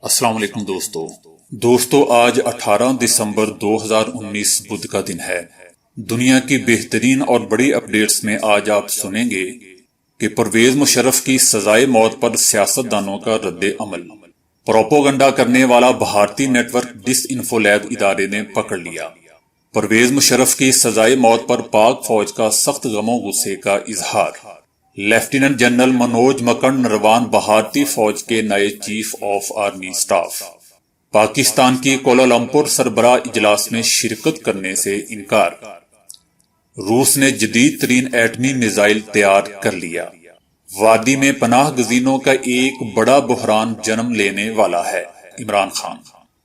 السلام علیکم دوستو آج 18 دسمبر 2019 بدھ کا دن ہے۔ دنیا کی بہترین اور بڑی اپڈیٹس میں آج آپ سنیں گے کہ پرویز مشرف کی سزائے موت پر سیاستدانوں کا رد عمل، پروپوگنڈا کرنے والا بھارتی نیٹ ورک ڈس انفو لیب ادارے نے پکڑ لیا، پرویز مشرف کی سزائے موت پر پاک فوج کا سخت غم و غصے کا اظہار، لیفٹیننٹ جنرل منوج مکنڈ نروان بھارتی فوج کے نئے chief of army staff, Pakistan کی کوالالمپور سربراہ اجلاس میں شرکت کرنے سے انکار، روس نے جدید ترین ایٹمی میزائل تیار کر لیا، وادی میں پناہ گزینوں کا ایک بڑا بحران جنم لینے والا ہے، عمران خان،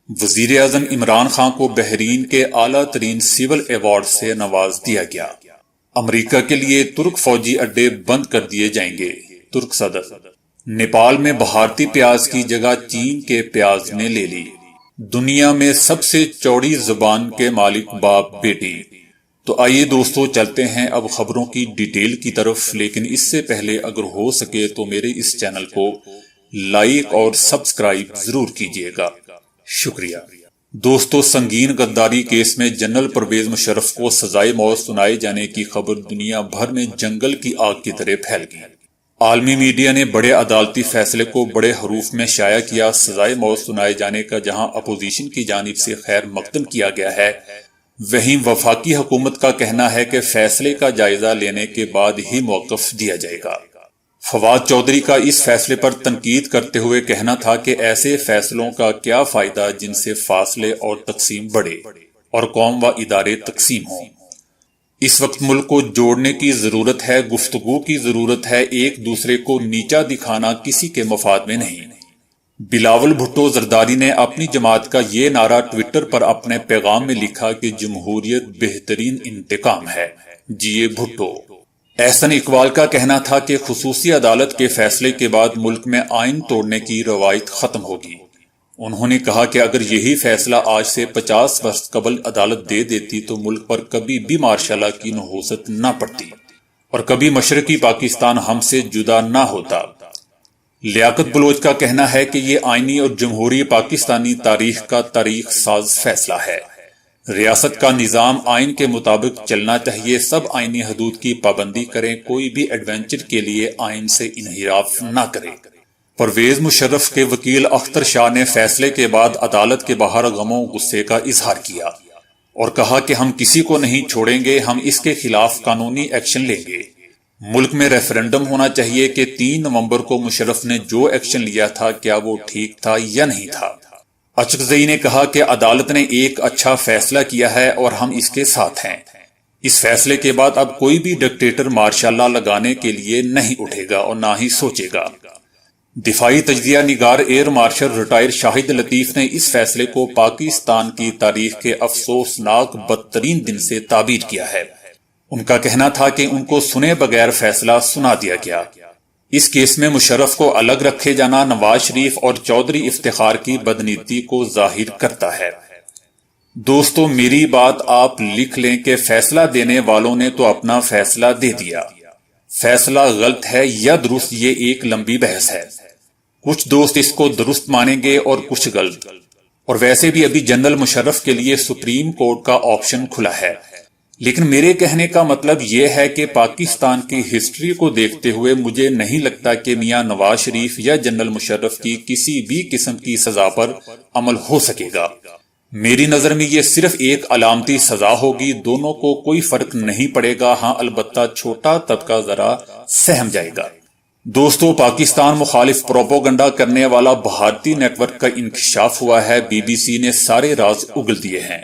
وزیر اعظم عمران خان کو بحرین کے اعلیٰ ترین سول ایوارڈ سے نواز دیا گیا، امریکہ کے لیے ترک فوجی اڈے بند کر دیے جائیں گے، ترک صدر، نیپال میں بھارتی پیاز کی جگہ چین کے پیاز نے لے لی، دنیا میں سب سے چوڑی زبان کے مالک باپ بیٹی۔ تو آئیے دوستو چلتے ہیں اب خبروں کی ڈیٹیل کی طرف، لیکن اس سے پہلے اگر ہو سکے تو میرے اس چینل کو لائک اور سبسکرائب ضرور کیجیے گا، شکریہ۔ دوستو سنگین غداری کیس میں جنرل پرویز مشرف کو سزائے موت سنائے جانے کی خبر دنیا بھر میں جنگل کی آگ کی طرح پھیل گئی۔ عالمی میڈیا نے بڑے عدالتی فیصلے کو بڑے حروف میں شائع کیا، سزائے موت سنائے جانے کا جہاں اپوزیشن کی جانب سے خیر مقدم کیا گیا ہے، وہیں وفاقی حکومت کا کہنا ہے کہ فیصلے کا جائزہ لینے کے بعد ہی موقف دیا جائے گا۔ فواد چودھری کا اس فیصلے پر تنقید کرتے ہوئے کہنا تھا کہ ایسے فیصلوں کا کیا فائدہ جن سے فاصلے اور تقسیم بڑھے اور قوم و ادارے تقسیم ہوں۔ اس وقت ملک کو جوڑنے کی ضرورت ہے، گفتگو کی ضرورت ہے، ایک دوسرے کو نیچا دکھانا کسی کے مفاد میں نہیں۔ بلاول بھٹو زرداری نے اپنی جماعت کا یہ نعرہ ٹویٹر پر اپنے پیغام میں لکھا کہ جمہوریت بہترین انتقام ہے، جیے بھٹو۔ احسن اقبال کا کہنا تھا کہ خصوصی عدالت کے فیصلے کے بعد ملک میں آئین توڑنے کی روایت ختم ہوگی۔ انہوں نے کہا کہ اگر یہی فیصلہ آج سے 50 برس قبل عدالت دے دیتی تو ملک پر کبھی بھی مارشل لا کی نحوست نہ پڑتی اور کبھی مشرقی پاکستان ہم سے جدا نہ ہوتا۔ لیاقت بلوچ کا کہنا ہے کہ یہ آئینی اور جمہوری پاکستانی تاریخ کا تاریخ ساز فیصلہ ہے۔ ریاست کا نظام آئین کے مطابق چلنا چاہیے، سب آئینی حدود کی پابندی کریں، کوئی بھی ایڈونچر کے لیے آئین سے انحراف نہ کرے۔ پرویز مشرف کے وکیل اختر شاہ نے فیصلے کے بعد عدالت کے باہر غم و غصے کا اظہار کیا اور کہا کہ ہم کسی کو نہیں چھوڑیں گے، ہم اس کے خلاف قانونی ایکشن لیں گے۔ ملک میں ریفرنڈم ہونا چاہیے کہ 3 نومبر کو مشرف نے جو ایکشن لیا تھا کیا وہ ٹھیک تھا یا نہیں تھا۔ اچکزئی نے کہا کہ عدالت نے ایک اچھا فیصلہ کیا ہے اور ہم اس کے ساتھ ہیں۔ اس فیصلے کے بعد اب کوئی بھی ڈکٹیٹر مارشل لا لگانے کے لیے نہیں اٹھے گا اور نہ ہی سوچے گا۔ دفاعی تجزیہ نگار ایئر مارشل ریٹائر شاہد لطیف نے اس فیصلے کو پاکستان کی تاریخ کے افسوسناک بدترین دن سے تعبیر کیا ہے۔ ان کا کہنا تھا کہ ان کو سنے بغیر فیصلہ سنا دیا گیا۔ اس کیس میں مشرف کو الگ رکھے جانا نواز شریف اور چودھری افتخار کی بدنیتی کو ظاہر کرتا ہے۔ دوستو میری بات آپ لکھ لیں کہ فیصلہ دینے والوں نے تو اپنا فیصلہ دے دیا، فیصلہ غلط ہے یا درست یہ ایک لمبی بحث ہے، کچھ دوست اس کو درست مانیں گے اور کچھ غلط، اور ویسے بھی ابھی جنرل مشرف کے لیے سپریم کورٹ کا آپشن کھلا ہے۔ لیکن میرے کہنے کا مطلب یہ ہے کہ پاکستان کی ہسٹری کو دیکھتے ہوئے مجھے نہیں لگتا کہ میاں نواز شریف یا جنرل مشرف کی کسی بھی قسم کی سزا پر عمل ہو سکے گا۔ میری نظر میں یہ صرف ایک علامتی سزا ہوگی، دونوں کو کوئی فرق نہیں پڑے گا، ہاں البتہ چھوٹا طبقہ ذرا سہم جائے گا۔ دوستو پاکستان مخالف پروپوگنڈا کرنے والا بھارتی نیٹ ورک کا انکشاف ہوا ہے، BBC نے سارے راز اگل دیے ہیں۔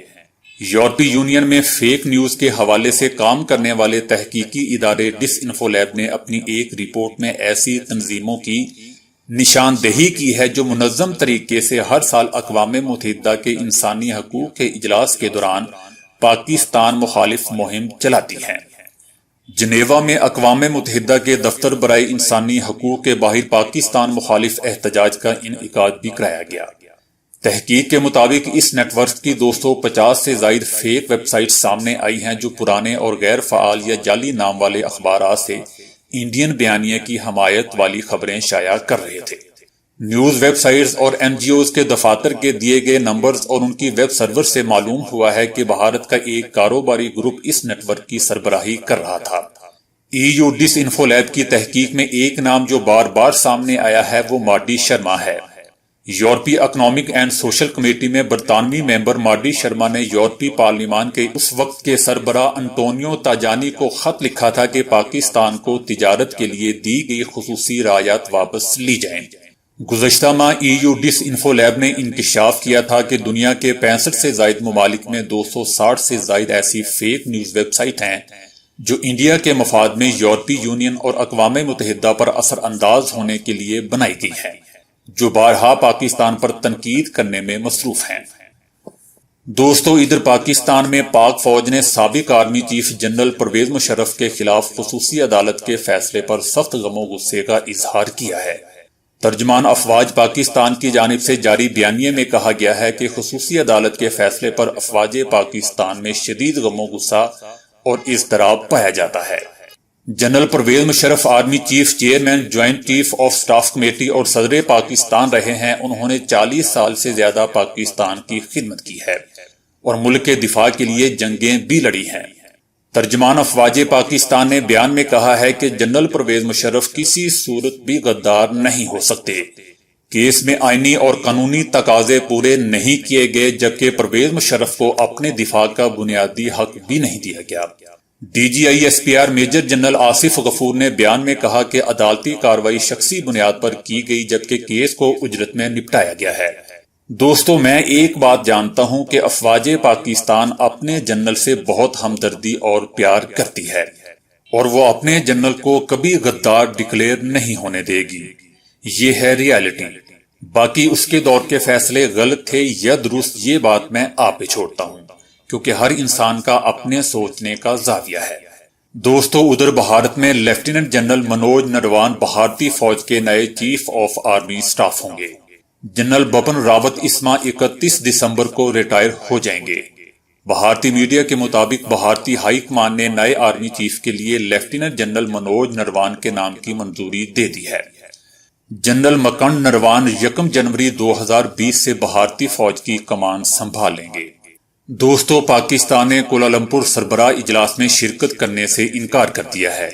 یورپی یونین میں فیک نیوز کے حوالے سے کام کرنے والے تحقیقی ادارے ڈس انفو لیب نے اپنی ایک رپورٹ میں ایسی تنظیموں کی نشاندہی کی ہے جو منظم طریقے سے ہر سال اقوام متحدہ کے انسانی حقوق کے اجلاس کے دوران پاکستان مخالف مہم چلاتی ہیں۔ جنیوا میں اقوام متحدہ کے دفتر برائے انسانی حقوق کے باہر پاکستان مخالف احتجاج کا انعقاد بھی کرایا گیا۔ تحقیق کے مطابق اس نیٹ ورک کی 250 سے زائد فیک ویب سائٹ سامنے آئی ہیں جو پرانے اور غیر فعال یا جعلی نام والے اخبارات سے انڈین بیانیے کی حمایت والی خبریں شائع کر رہے تھے۔ نیوز ویب سائٹس اور این جی اوز کے دفاتر کے دیے گئے نمبرز اور ان کی ویب سرور سے معلوم ہوا ہے کہ بھارت کا ایک کاروباری گروپ اس نیٹ ورک کی سربراہی کر رہا تھا۔ EU ڈس انفو لیب کی تحقیق میں ایک نام جو بار بار سامنے آیا ہے وہ مارٹی شرما ہے۔ یورپی اکنامک اینڈ سوشل کمیٹی میں برطانوی ممبر مارٹی شرما نے یورپی پارلیمان کے اس وقت کے سربراہ انٹونیو تاجانی کو خط لکھا تھا کہ پاکستان کو تجارت کے لیے دی گئی خصوصی رعایات واپس لی جائیں۔ گزشتہ ماہ EU ڈس انفو لیب نے انکشاف کیا تھا کہ دنیا کے 65 سے زائد ممالک میں 260 سے زائد ایسی فیک نیوز ویب سائٹ ہیں جو انڈیا کے مفاد میں یورپی یونین اور اقوام متحدہ پر اثر انداز ہونے کے لیے بنائی گئی ہیں، جو بارہا پاکستان پر تنقید کرنے میں مصروف ہیں۔ دوستو، ادھر پاکستان میں پاک فوج نے سابق army chief general Pervez Musharraf کے خلاف خصوصی عدالت کے فیصلے پر سخت غم و غصے کا اظہار کیا ہے۔ ترجمان افواج پاکستان کی جانب سے جاری بیانیے میں کہا گیا ہے کہ خصوصی عدالت کے فیصلے پر افواج پاکستان میں شدید غم و غصہ اور اضطراب پایا جاتا ہے۔ General Pervez Musharraf army chief, chairman joint chief of staff committee اور صدر پاکستان رہے ہیں۔ انہوں نے 40 سال سے زیادہ پاکستان کی خدمت کی ہے اور ملک کے دفاع کے لیے جنگیں بھی لڑی ہیں۔ ترجمان افواج پاکستان نے بیان میں کہا ہے کہ جنرل پرویز مشرف کسی صورت بھی غدار نہیں ہو سکتے۔ کیس میں آئینی اور قانونی تقاضے پورے نہیں کیے گئے، جبکہ پرویز مشرف کو اپنے دفاع کا بنیادی حق بھی نہیں دیا گیا۔ DGISPR میجر جنرل آصف غفور نے بیان میں کہا کہ عدالتی کارروائی شخصی بنیاد پر کی گئی، جبکہ کیس کو اجرت میں نپٹایا گیا ہے۔ دوستو، میں ایک بات جانتا ہوں کہ افواج پاکستان اپنے جنرل سے بہت ہمدردی اور پیار کرتی ہے اور وہ اپنے جنرل کو کبھی غدار ڈکلیئر نہیں ہونے دے گی۔ یہ ہے ریالٹی۔ باقی اس کے دور کے فیصلے غلط تھے یا درست، یہ بات میں آپ پہ چھوڑتا ہوں، کیونکہ ہر انسان کا اپنے سوچنے کا زاویہ ہے۔ دوستو، ادھر بھارت میں لیفٹیننٹ جنرل منوج نروان بھارتی فوج کے نئے چیف آف آرمی سٹاف ہوں گے۔ جنرل بپن راوت اس ماہ 31 دسمبر کو ریٹائر ہو جائیں گے۔ بھارتی میڈیا کے مطابق بھارتی ہائی کمان نے نئے آرمی چیف کے لیے لیفٹیننٹ جنرل منوج نروان کے نام کی منظوری دے دی ہے۔ جنرل مکنڈ نروان 1 جنوری 2020 سے بھارتی فوج کی کمان سنبھال لیں گے۔ دوستو، پاکستان نے کوالالمپور سربراہ اجلاس میں شرکت کرنے سے انکار کر دیا ہے۔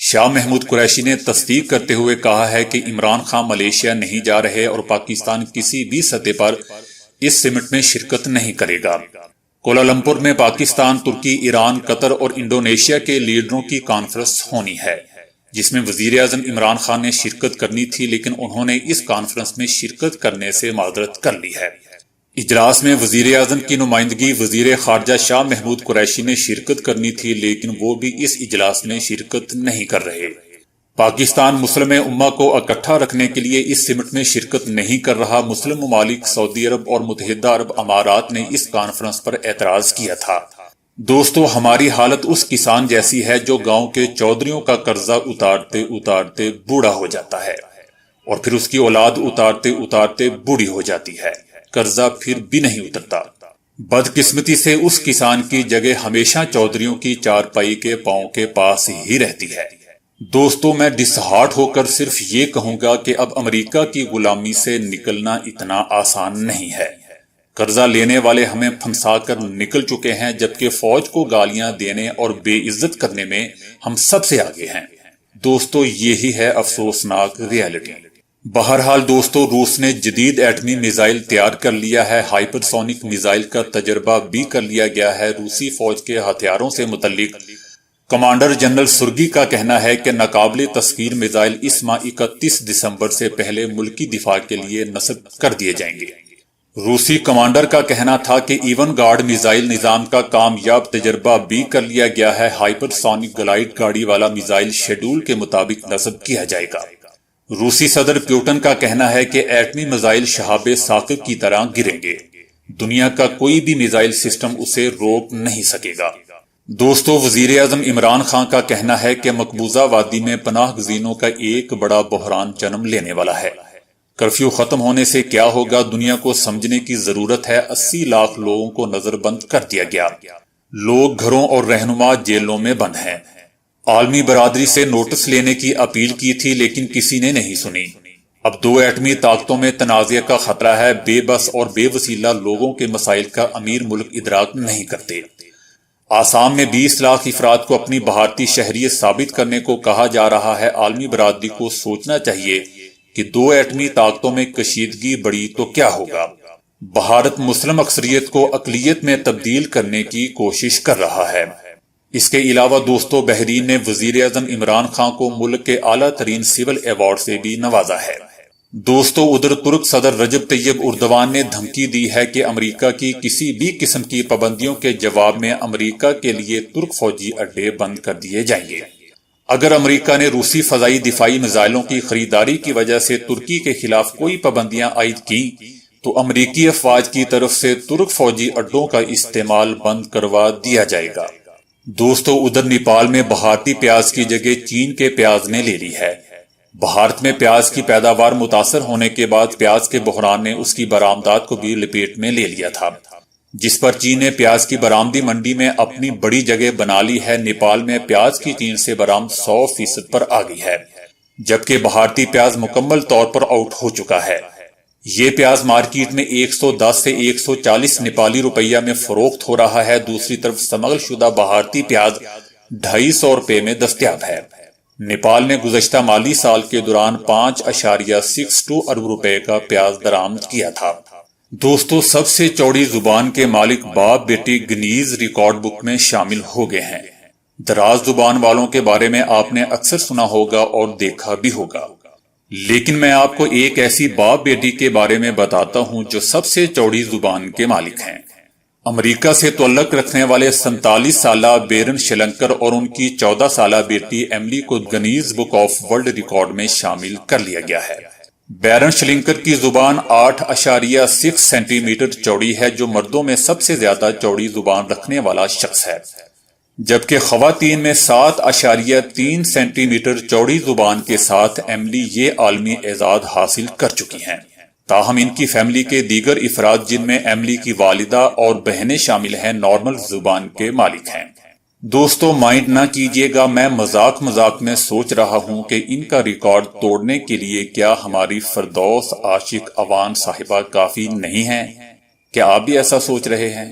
شاہ محمود قریشی نے تصدیق کرتے ہوئے کہا ہے کہ عمران خان ملیشیا نہیں جا رہے اور پاکستان کسی بھی سطح پر اس سمٹ میں شرکت نہیں کرے گا۔ کوالالمپور میں پاکستان، ترکی، ایران، قطر اور انڈونیشیا کے لیڈروں کی کانفرنس ہونی ہے، جس میں وزیر اعظم عمران خان نے شرکت کرنی تھی، لیکن انہوں نے اس کانفرنس میں شرکت کرنے سے معذرت کر لی ہے۔ اجلاس میں وزیر اعظم کی نمائندگی وزیر خارجہ شاہ محمود قریشی نے شرکت کرنی تھی، لیکن وہ بھی اس اجلاس میں شرکت نہیں کر رہے۔ پاکستان مسلم امہ کو اکٹھا رکھنے کے لیے اس سمٹ میں شرکت نہیں کر رہا۔ مسلم ممالک سعودی عرب اور متحدہ عرب امارات نے اس کانفرنس پر اعتراض کیا تھا۔ دوستو، ہماری حالت اس کسان جیسی ہے جو گاؤں کے چودھریوں کا قرضہ اتارتے اتارتے بوڑھا ہو جاتا ہے اور پھر اس کی اولاد اتارتے اتارتے بوڑھی ہو جاتی ہے، قرضہ پھر بھی نہیں اترتا۔ بدقسمتی سے اس کسان کی جگہ ہمیشہ چودھریوں کی چارپائی کے پاؤں کے پاس ہی رہتی ہے۔ دوستو، میں ڈس ہارٹ ہو کر صرف یہ کہوں گا کہ اب امریکہ کی غلامی سے نکلنا اتنا آسان نہیں ہے۔ قرضہ لینے والے ہمیں پھنسا کر نکل چکے ہیں، جبکہ فوج کو گالیاں دینے اور بے عزت کرنے میں ہم سب سے آگے ہیں۔ دوستو، یہی ہے افسوسناک ریالٹی۔ بہرحال دوستو، روس نے جدید ایٹمی میزائل تیار کر لیا ہے۔ ہائپر سونک میزائل کا تجربہ بھی کر لیا گیا ہے۔ روسی فوج کے ہتھیاروں سے متعلق کمانڈر جنرل سرگی کا کہنا ہے کہ ناقابل تسخیر میزائل اس ماہ 31 دسمبر سے پہلے ملکی دفاع کے لیے نصب کر دیے جائیں گے۔ روسی کمانڈر کا کہنا تھا کہ ایون گارڈ میزائل نظام کا کامیاب تجربہ بھی کر لیا گیا ہے۔ ہائپر سونک گلائیڈ گاڑی والا میزائل شیڈول کے مطابق نصب کیا جائے گا۔ روسی صدر پیوٹن کا کہنا ہے کہ ایٹمی میزائل شہاب ثاقب کی طرح گریں گے۔ دنیا کا کوئی بھی میزائل سسٹم اسے روک نہیں سکے گا۔ دوستو، وزیر اعظم عمران خان کا کہنا ہے کہ مقبوضہ وادی میں پناہ گزینوں کا ایک بڑا بحران جنم لینے والا ہے۔ کرفیو ختم ہونے سے کیا ہوگا، دنیا کو سمجھنے کی ضرورت ہے۔ 80 لاکھ لوگوں کو نظر بند کر دیا گیا۔ لوگ گھروں اور رہنما جیلوں میں بند ہیں۔ عالمی برادری سے نوٹس لینے کی اپیل کی تھی، لیکن کسی نے نہیں سنی۔ اب دو ایٹمی طاقتوں میں تنازع کا خطرہ ہے، بے بس اور بے وسیلہ لوگوں کے مسائل کا امیر ملک ادراک نہیں کرتے۔ آسام میں 20 لاکھ افراد کو اپنی بھارتی شہریت ثابت کرنے کو کہا جا رہا ہے۔ عالمی برادری کو سوچنا چاہیے کہ دو ایٹمی طاقتوں میں کشیدگی بڑھی تو کیا ہوگا۔ بھارت مسلم اکثریت کو اقلیت میں تبدیل کرنے کی کوشش کر رہا ہے۔ اس کے علاوہ دوستو، بحرین نے وزیر اعظم عمران خان کو ملک کے اعلیٰ ترین سول ایوارڈ سے بھی نوازا ہے۔ دوستو، ادھر ترک صدر رجب طیب اردوان نے دھمکی دی ہے کہ امریکہ کی کسی بھی قسم کی پابندیوں کے جواب میں امریکہ کے لیے ترک فوجی اڈے بند کر دیے جائیں گے۔ اگر امریکہ نے روسی فضائی دفاعی میزائلوں کی خریداری کی وجہ سے ترکی کے خلاف کوئی پابندیاں عائد کی تو امریکی افواج کی طرف سے ترک فوجی اڈوں کا استعمال بند کروا دیا جائے گا۔ دوستو، ادھر نیپال میں بھارتی پیاز کی جگہ چین کے پیاز نے لے لی ہے۔ بھارت میں پیاز کی پیداوار متاثر ہونے کے بعد پیاز کے بحران نے اس کی برآمدات کو بھی لپیٹ میں لے لیا تھا، جس پر چین نے پیاز کی برآمدی منڈی میں اپنی بڑی جگہ بنا لی ہے۔ نیپال میں پیاز کی چین سے برآمد 100% پر آ گئی ہے، جبکہ بھارتی پیاز مکمل طور پر آؤٹ ہو چکا ہے۔ یہ پیاز مارکیٹ میں 110 سے 140 نیپالی روپیہ میں فروخت ہو رہا ہے۔ دوسری طرف سمگل شدہ بھارتی پیاز 250 روپے میں دستیاب ہے۔ نیپال نے گزشتہ مالی سال کے دوران 5.62 ارب روپے کا پیاز درآمد کیا تھا۔ دوستو، سب سے چوڑی زبان کے مالک باپ بیٹی گنیز ریکارڈ بک میں شامل ہو گئے ہیں۔ دراز زبان والوں کے بارے میں آپ نے اکثر سنا ہوگا اور دیکھا بھی ہوگا، لیکن میں آپ کو ایک ایسی باپ بیٹی کے بارے میں بتاتا ہوں جو سب سے چوڑی زبان کے مالک ہیں۔ امریکہ سے تعلق رکھنے والے 47 سالہ بیرن شلنکر اور ان کی 14 سالہ بیٹی ایملی کو Guinness book of world record میں شامل کر لیا گیا ہے۔ بیرن شلنکر کی زبان 8.6 سینٹی میٹر چوڑی ہے، جو مردوں میں سب سے زیادہ چوڑی زبان رکھنے والا شخص ہے، جبکہ خواتین میں 7.3 سینٹی میٹر چوڑی زبان کے ساتھ ایملی یہ عالمی اعزاز حاصل کر چکی ہیں۔ تاہم ان کی فیملی کے دیگر افراد، جن میں ایملی کی والدہ اور بہنیں شامل ہیں، نارمل زبان کے مالک ہیں۔ دوستو، مائنڈ نہ کیجیے گا، میں مذاق میں سوچ رہا ہوں کہ ان کا ریکارڈ توڑنے کے لیے کیا ہماری فردوس عاشق اوان صاحبہ کافی نہیں ہیں؟ کیا آپ بھی ایسا سوچ رہے ہیں؟